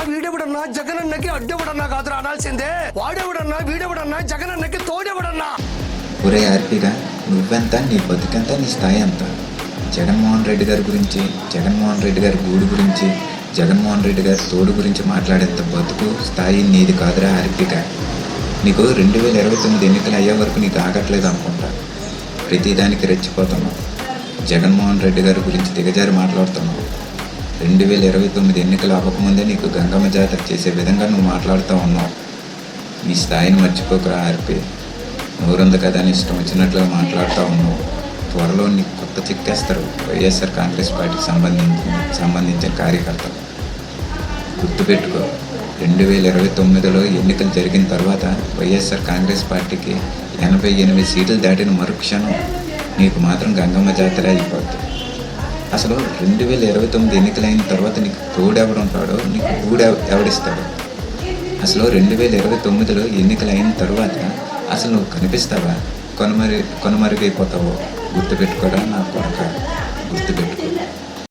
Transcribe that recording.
వీడెవడన్నా జగనన్నకి అడ్డెవడన్నా కాదు అనాల్సిందే. వాడెవడన్నా వీడెవడన్నా జగనన్నకి తోడెవడన్నా. ఒరే ఆర్పీగా, నువ్వెంత, నీ బతుకెంత, నీ స్థాయి ఎంత? జగన్మోహన్ రెడ్డి గారి గురించి, జగన్మోహన్ రెడ్డి గారి గూడు గురించి, జగన్మోహన్ రెడ్డి గారి తోడు గురించి మాట్లాడేంత బతుకు స్థాయి నీది కాదురా ఆర్పీగా. నీకు 2029 ఎన్నికలు అయ్యే వరకు నీకు ఆగట్లేదు అనుకుంటా. ప్రతిదానికి రెచ్చిపోతున్నావు. జగన్మోహన్ రెడ్డి గారి గురించి దిగజారి మాట్లాడుతున్నావు. 2029 ఎన్నికలు అవ్వకముందే నీకు గంగమ్మ జాతర చేసే విధంగా నువ్వు మాట్లాడుతూ ఉన్నావు. నీ స్థాయిని మర్చిపోకురా ఆర్పీ. నోరుంది కదా అని ఇష్టం వచ్చినట్లుగా మాట్లాడుతూ ఉన్నావు. త్వరలో నీకు కొత్త చిక్కేస్తారు వైఎస్ఆర్ కాంగ్రెస్ పార్టీకి సంబంధించిన కార్యకర్తలు. గుర్తుపెట్టుకో, 2029లో ఎన్నికలు జరిగిన తర్వాత వైఎస్ఆర్ కాంగ్రెస్ పార్టీకి 88 సీట్లు దాటిన మరుక్షణం నీకు మాత్రం గంగమ్మ జాతర అయిపోద్ది. అసలు 2029 ఎన్నికలైన తర్వాత నీకు తోడెవడుంటాడో, నీకు గూడు ఎవడిస్తాడో? అసలు 2029లో ఎన్నికలు అయిన తర్వాత అసలు నువ్వు కనిపిస్తావా? కొనమరుగైపోతావో? గుర్తుపెట్టుకోరా నా కొరక, గుర్తుపెట్టుకో.